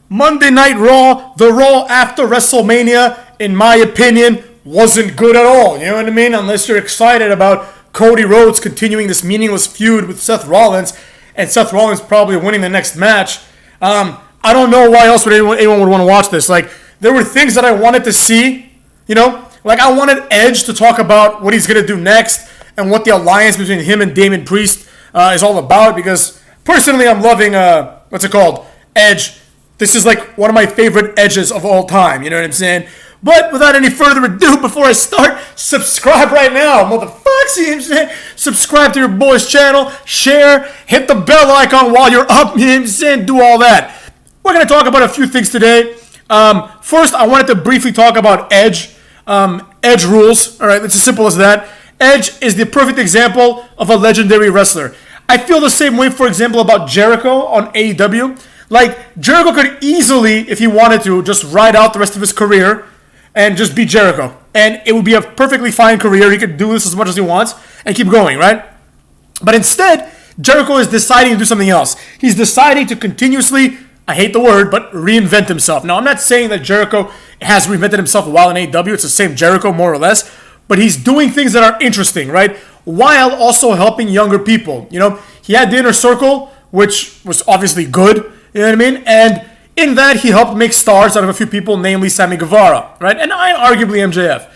Monday Night Raw, the Raw after WrestleMania, in my opinion, wasn't good at all. You know what I mean? Unless you're excited about Cody Rhodes continuing this meaningless feud with Seth Rollins, and Seth Rollins probably winning the next match. I don't know why else would anyone would want to watch this. Like, there were things that I wanted to see, you know? Like, I wanted Edge to talk about what he's going to do next and what the alliance between him and Damian Priest is all about, because personally I'm loving, Edge. This is like one of my favorite Edges of all time, you know what I'm saying? But without any further ado, before I start, subscribe right now, motherfuckers, you know what I'm saying? Subscribe to your boy's channel, share, hit the bell icon while you're up, you know what I'm saying? Do all that. We're going to talk about a few things today. First, I wanted to briefly talk about Edge. Edge rules, all right, it's as simple as that. Edge is the perfect example of a legendary wrestler. I feel the same way, for example, about Jericho on AEW. Like, Jericho could easily, if he wanted to, just ride out the rest of his career and just be Jericho. And it would be a perfectly fine career. He could do this as much as he wants and keep going, right? But instead, Jericho is deciding to do something else. He's deciding to continuously, I hate the word, but reinvent himself. Now, I'm not saying that Jericho has reinvented himself while in AEW. It's the same Jericho, more or less. But he's doing things that are interesting, right? While also helping younger people. You know, he had the Inner Circle, which was obviously good. You know what I mean? And in that, he helped make stars out of a few people, namely Sammy Guevara, right? And arguably MJF.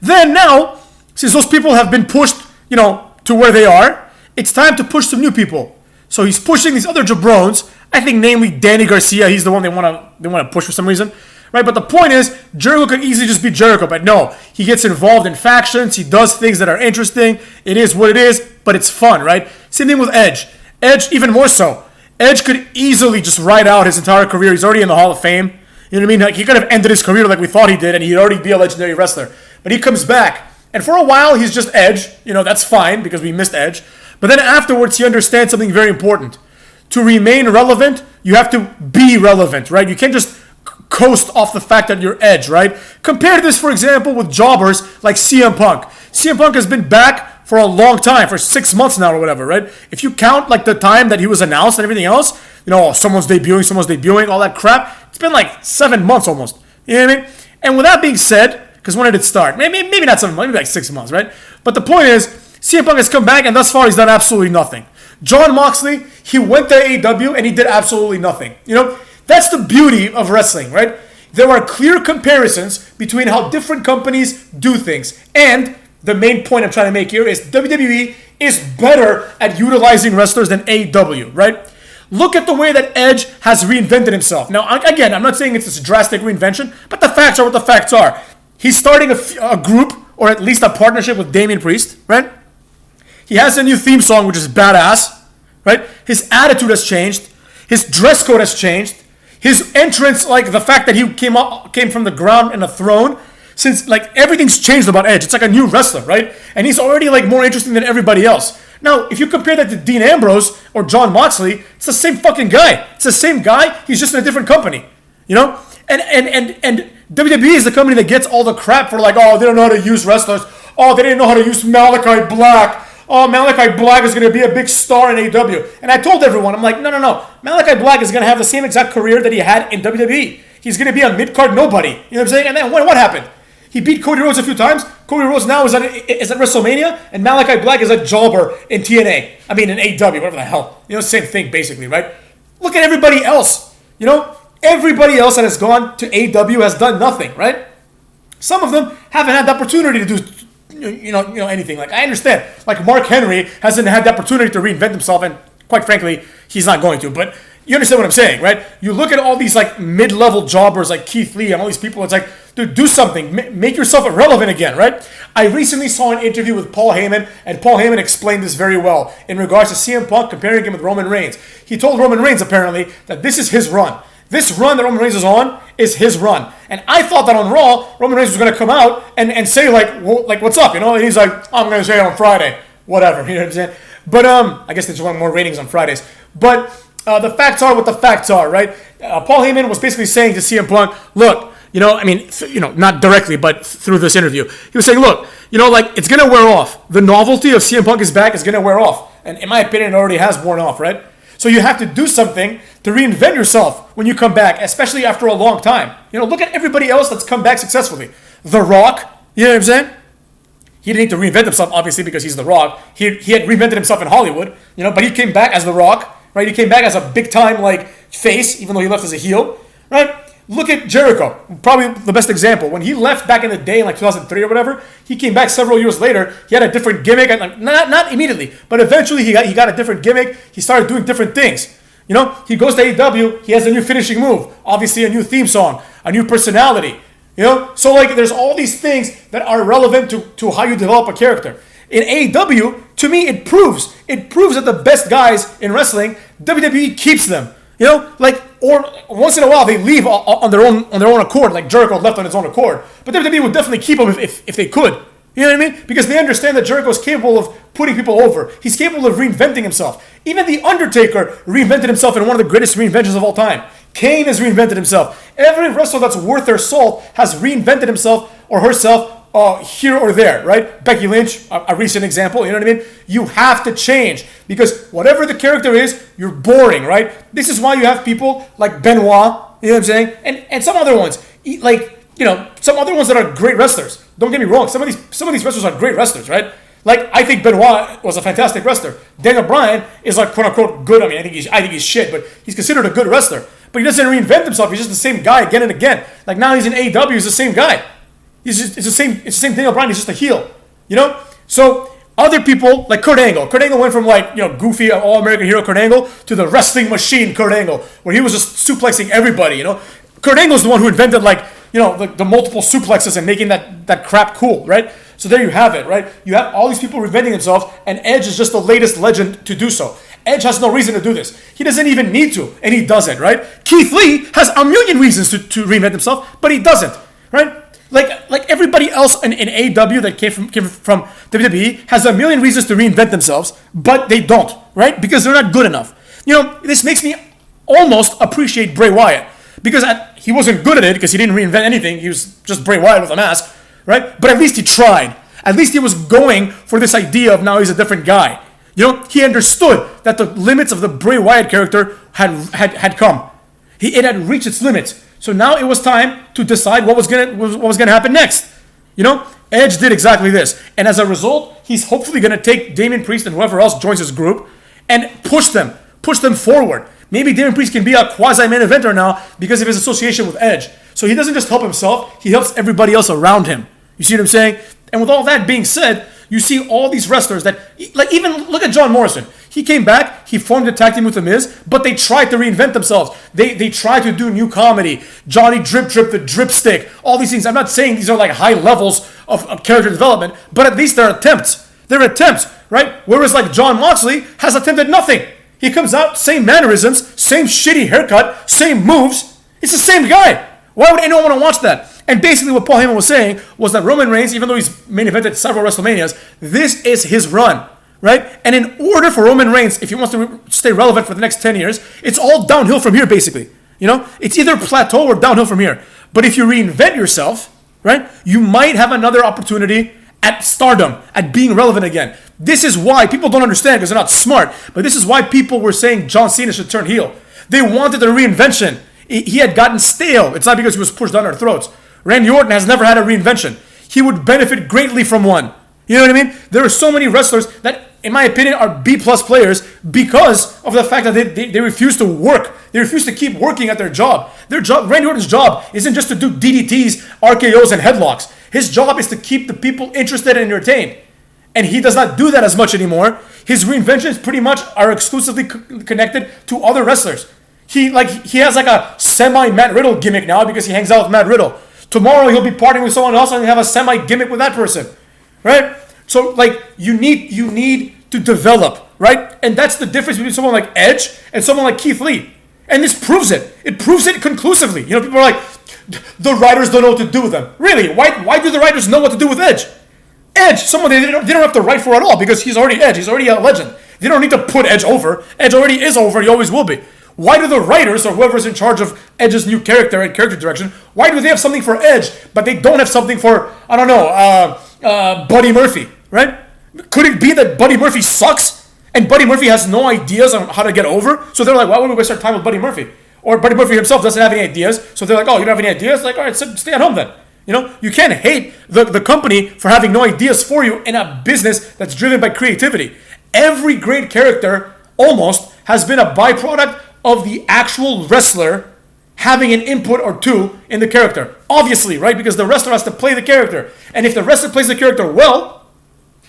Then now, since those people have been pushed, you know, to where they are, it's time to push some new people. So he's pushing these other jabrones. I think namely Danny Garcia. He's the one they want to push for some reason, right? But the point is, Jericho could easily just be Jericho, but no, he gets involved in factions. He does things that are interesting. It is what it is, but it's fun, right? Same thing with Edge. Edge even more so. Edge could easily just ride out his entire career. He's already in the Hall of Fame. You know what I mean? Like, he could have ended his career like we thought he did, and he'd already be a legendary wrestler. But he comes back, and for a while, he's just Edge. You know, that's fine, because we missed Edge. But then afterwards, he understands something very important. To remain relevant, you have to be relevant, right? You can't just coast off the fact that you're Edge, right? Compare this, for example, with jobbers like CM Punk. CM Punk has been back for a long time, for 6 months now or whatever, right? If you count like the time that he was announced and everything else, you know, someone's debuting, all that crap, it's been like 7 months almost. You know what I mean? And with that being said, because when did it start? Maybe not 7 months, maybe like 6 months, right? But the point is, CM Punk has come back, and thus far he's done absolutely nothing. Jon Moxley, he went to AEW and he did absolutely nothing. You know, that's the beauty of wrestling, right? There are clear comparisons between how different companies do things. And the main point I'm trying to make here is WWE is better at utilizing wrestlers than AEW, right? Look at the way that Edge has reinvented himself. Now, again, I'm not saying it's this drastic reinvention, but the facts are what the facts are. He's starting a group, or at least a partnership with Damian Priest, right? He has a new theme song, which is badass, right? His attitude has changed. His dress code has changed. His entrance, like the fact that he came from the ground in a throne, since like everything's changed about Edge. It's like a new wrestler, right? And he's already like more interesting than everybody else. Now, if you compare that to Dean Ambrose or Jon Moxley, it's the same fucking guy. It's the same guy. He's just in a different company, you know? And WWE is the company that gets all the crap for like, oh, they don't know how to use wrestlers. Oh, they didn't know how to use Malachi Black. Oh, Malachi Black is going to be a big star in AEW. And I told everyone, I'm like, no. Malachi Black is going to have the same exact career that he had in WWE. He's going to be a mid-card nobody. You know what I'm saying? And then what happened? He beat Cody Rhodes a few times. Cody Rhodes now is at WrestleMania, and Malachi Black is a jobber in TNA. I mean, in AEW, whatever the hell. You know, same thing, basically, right? Look at everybody else. You know, everybody else that has gone to AEW has done nothing, right? Some of them haven't had the opportunity to do anything. Like, I understand. Like, Mark Henry hasn't had the opportunity to reinvent himself, and quite frankly, he's not going to. But you understand what I'm saying, right? You look at all these, like, mid-level jobbers like Keith Lee and all these people, it's like, dude, do something. Make yourself irrelevant again, right? I recently saw an interview with Paul Heyman, and Paul Heyman explained this very well in regards to CM Punk comparing him with Roman Reigns. He told Roman Reigns, apparently, that this is his run. This run that Roman Reigns is on is his run. And I thought that on Raw, Roman Reigns was going to come out and say, like, what's up, you know? And he's like, I'm going to say it on Friday. Whatever, you know what I'm saying? But I guess they just want more ratings on Fridays. But the facts are what the facts are, right? Paul Heyman was basically saying to CM Punk, look, you know, I mean, not directly, but through this interview. He was saying, look, you know, like, it's going to wear off. The novelty of CM Punk is back is going to wear off. And in my opinion, it already has worn off, right? So So you have to do something to reinvent yourself when you come back, especially after a long time. Look at everybody else that's come back successfully. The Rock, you know what I'm saying? He didn't need to reinvent himself, obviously, because he's The Rock. He had reinvented himself in Hollywood, but he came back as The Rock, right? He came back as a big-time, face, even though he left as a heel, right? Look at Jericho, probably the best example. When he left back in the day in 2003 or whatever, he came back several years later. He had a different gimmick, not immediately, but eventually he got a different gimmick. He started doing different things. He goes to AEW, he has a new finishing move, obviously a new theme song, a new personality. So there's all these things that are relevant to how you develop a character. In AEW, to me, it proves that the best guys in wrestling, WWE keeps them. Or once in a while they leave on their own accord, like Jericho left on his own accord. But WWE would definitely keep him if they could. You know what I mean? Because they understand that Jericho is capable of putting people over. He's capable of reinventing himself. Even The Undertaker reinvented himself in one of the greatest reinventions of all time. Kane has reinvented himself. Every wrestler that's worth their salt has reinvented himself or herself here or there, right? Becky Lynch, a recent example, you know what I mean? You have to change because whatever the character is, you're boring, right? This is why you have people like Benoit, you know what I'm saying? And some other ones, some other ones that are great wrestlers. Don't get me wrong, some of these wrestlers are great wrestlers, right? I think Benoit was a fantastic wrestler. Daniel Bryan is quote unquote good. I mean, I think he's shit, but he's considered a good wrestler. But he doesn't reinvent himself. He's just the same guy again and again. Now he's in AEW, he's the same guy. It's the same Daniel Bryan. He's just a heel, So other people like Kurt Angle. Kurt Angle went from goofy all-American hero Kurt Angle to the wrestling machine Kurt Angle, where he was just suplexing everybody. Kurt Angle's the one who invented the multiple suplexes and making that crap cool, right? So there you have it, right? You have all these people reinventing themselves, and Edge is just the latest legend to do so. Edge has no reason to do this. He doesn't even need to, and he doesn't, right? Keith Lee has a million reasons to reinvent himself, but he doesn't, right? Like everybody else in AEW that came from WWE has a million reasons to reinvent themselves, but they don't, right? Because they're not good enough. This makes me almost appreciate Bray Wyatt because he wasn't good at it because he didn't reinvent anything. He was just Bray Wyatt with a mask, right? But at least he tried. At least he was going for this idea of now he's a different guy. He understood that the limits of the Bray Wyatt character had come. It had reached its limits. So now it was time to decide what was gonna happen next. Edge did exactly this, and as a result, he's hopefully gonna take Damian Priest and whoever else joins his group and push them forward. Maybe Damian Priest can be a quasi-main eventer now because of his association with Edge. So he doesn't just help himself; he helps everybody else around him. You see what I'm saying? And with all that being said, you see all these wrestlers that, even look at John Morrison. He came back, he formed a tag team with The Miz, but they tried to reinvent themselves. They tried to do new comedy. Johnny Drip, the Drip Stick, all these things. I'm not saying these are high levels of character development, but at least they're attempts. They're attempts, right? Whereas John Moxley has attempted nothing. He comes out, same mannerisms, same shitty haircut, same moves. It's the same guy. Why would anyone want to watch that? And basically what Paul Heyman was saying was that Roman Reigns, even though he's main evented several WrestleManias, this is his run, right? And in order for Roman Reigns, if he wants to stay relevant for the next 10 years, it's all downhill from here, basically. It's either plateau or downhill from here. But if you reinvent yourself, right, you might have another opportunity at stardom, at being relevant again. This is why people don't understand because they're not smart, but this is why people were saying John Cena should turn heel. They wanted a reinvention. He had gotten stale. It's not because he was pushed down our throats. Randy Orton has never had a reinvention. He would benefit greatly from one. You know what I mean? There are so many wrestlers that, in my opinion, are B-plus players because of the fact that they refuse to work. They refuse to keep working at their job. Randy Orton's job isn't just to do DDTs, RKOs, and headlocks. His job is to keep the people interested and entertained. And he does not do that as much anymore. His reinventions pretty much are exclusively connected to other wrestlers. He has a semi-Matt Riddle gimmick now because he hangs out with Matt Riddle. Tomorrow he'll be partying with someone else and have a semi-gimmick with that person, right? So you need to develop, right? And that's the difference between someone like Edge and someone like Keith Lee. And this proves it. It proves it conclusively. People are like, the writers don't know what to do with them. Really? Why do the writers know what to do with Edge? Edge, someone they don't have to write for at all because he's already Edge. He's already a legend. They don't need to put Edge over. Edge already is over. He always will be. Why do the writers or whoever's in charge of Edge's new character and character direction, why do they have something for Edge, but they don't have something for, Buddy Murphy, right? Could it be that Buddy Murphy sucks And Buddy Murphy has no ideas on how to get over. So they're like, why would we waste our time with Buddy Murphy? Or Buddy Murphy himself doesn't have any ideas. So they're like, oh, you don't have any ideas? Like, all right, stay at home then. You can't hate the company for having no ideas for you in a business that's driven by creativity. Every great character almost has been a byproduct of the actual wrestler having an input or two in the character. Obviously, right? Because the wrestler has to play the character. And if the wrestler plays the character well,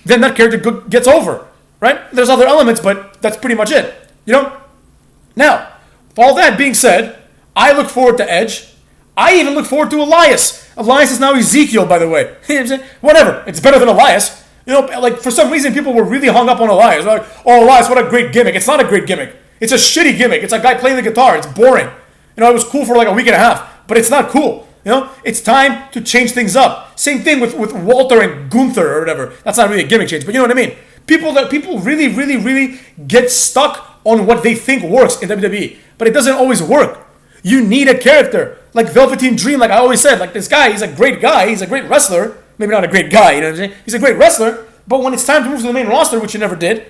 then that character gets over, right? There's other elements, but that's pretty much it. Now, with all that being said, I look forward to Edge. I even look forward to Elias. Elias is now Ezekiel, by the way. Whatever. It's better than Elias. Like for some reason, people were really hung up on Elias. They're like, oh, Elias, what a great gimmick. It's not a great gimmick. It's a shitty gimmick. It's a guy playing the guitar. It's boring. It was cool for like a week and a half, but it's not cool. It's time to change things up. Same thing with Walter and Gunther or whatever. That's not really a gimmick change, but you know what I mean. People really, really, really get stuck on what they think works in WWE, but it doesn't always work. You need a character like Velveteen Dream. Like I always said, like this guy, he's a great guy. He's a great wrestler. Maybe not a great guy. You know what I'm saying? He's a great wrestler, but when it's time to move to the main roster, which you never did,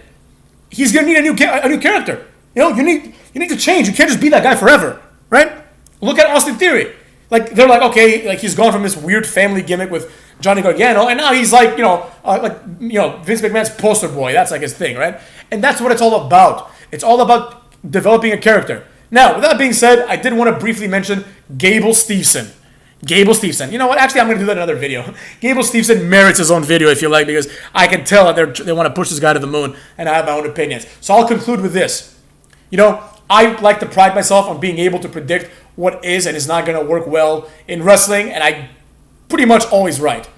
he's gonna need a new character. You need to change. You can't just be that guy forever. Right? Look at Austin Theory. Like they're like, okay, like he's gone from this weird family gimmick with Johnny Gargano, and now he's like, Vince McMahon's poster boy. That's like his thing, right? And that's what it's all about. It's all about developing a character. Now, with that being said, I did want to briefly mention Gable Steveson. Gable Steveson. You know what? Actually, I'm going to do that in another video. Gable Steveson merits his own video, if you like, because I can tell that they want to push this guy to the moon, and I have my own opinions. So I'll conclude with this. I like to pride myself on being able to predict what is and is not going to work well in wrestling, and I pretty much always right.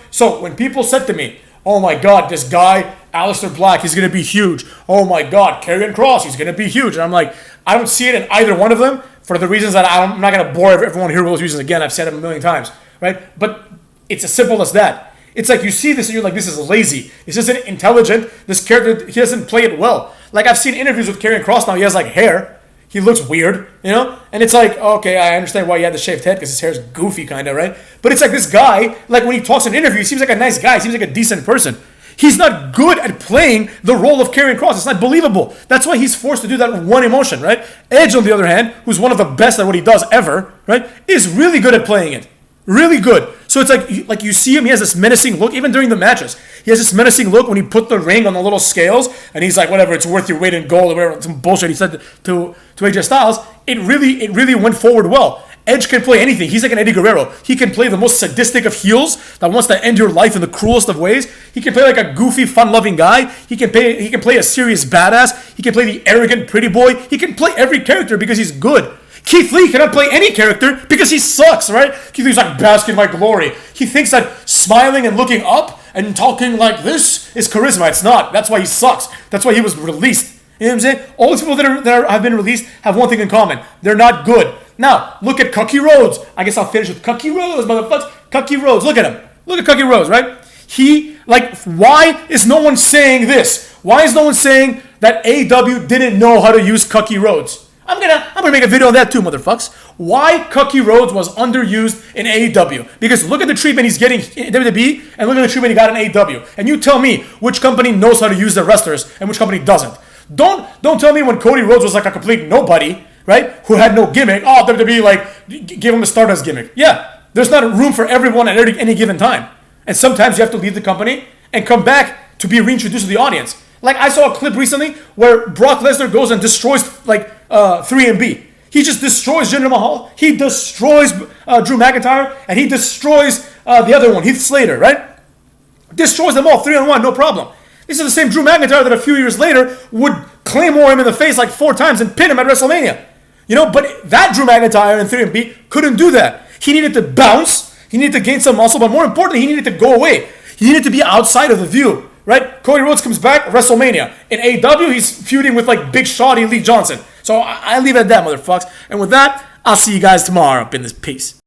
So when people said to me, oh my God, this guy, Aleister Black, he's going to be huge. Oh my God, Karrion Kross, he's going to be huge. And I'm like, I don't see it in either one of them for the reasons that I'm not going to bore everyone here with those reasons again. I've said it a million times, right? But it's as simple as that. It's like you see this and you're like, this is lazy. This isn't intelligent. This character, he doesn't play it well. Like I've seen interviews with Karrion Kross now. He has like hair. He looks weird, And it's like, okay, I understand why he had the shaved head because his hair is goofy kind of, right? But it's like this guy, like when he talks in an interview, he seems like a nice guy. He seems like a decent person. He's not good at playing the role of Karrion Kross. It's not believable. That's why he's forced to do that with one emotion, right? Edge, on the other hand, who's one of the best at what he does ever, right, is really good at playing it. Really good. So it's like you see him, he has this menacing look, even during the matches. He has this menacing look when he put the ring on the little scales, and he's like, whatever, it's worth your weight in gold, or whatever, some bullshit he said to AJ Styles. It really went forward well. Edge can play anything. He's like an Eddie Guerrero. He can play the most sadistic of heels that wants to end your life in the cruelest of ways. He can play like a goofy, fun-loving guy. He can play a serious badass. He can play the arrogant pretty boy. He can play every character because he's good. Keith Lee cannot play any character because he sucks, right? Keith Lee's like, bask in my glory. He thinks that smiling and looking up and talking like this is charisma. It's not. That's why he sucks. That's why he was released. You know what I'm saying? All these people that have been released have one thing in common. They're not good. Now, look at Cucky Rhodes. I guess I'll finish with Cucky Rhodes, motherfuckers. Cucky Rhodes. Look at him. Look at Cucky Rhodes, right? Why is no one saying this? Why is no one saying that AEW didn't know how to use Cucky Rhodes? I'm gonna make a video on that too, motherfuckers. Why Cucky Rhodes was underused in AEW? Because look at the treatment he's getting in WWE, and look at the treatment he got in AEW. And you tell me which company knows how to use their wrestlers and which company doesn't. Don't tell me when Cody Rhodes was like a complete nobody, right? Who had no gimmick. Oh, WWE gave him a Stardust gimmick. Yeah, there's not room for everyone at any given time. And sometimes you have to leave the company and come back to be reintroduced to the audience. Like I saw a clip recently where Brock Lesnar goes and destroys 3MB. He just destroys Jinder Mahal. He destroys Drew McIntyre, and he destroys the other one, Heath Slater, right? Destroys them all 3-on-1, no problem. This is the same Drew McIntyre that a few years later would claymore him in the face like 4 times and pin him at WrestleMania. But that Drew McIntyre in 3MB couldn't do that. He needed to bounce. He needed to gain some muscle, but more importantly, he needed to go away. He needed to be outside of the view. Right? Cody Rhodes comes back, WrestleMania. In AEW, he's feuding with like Big Shotty and Lee Johnson. So I leave it at that, motherfuckers. And with that, I'll see you guys tomorrow up in this piece.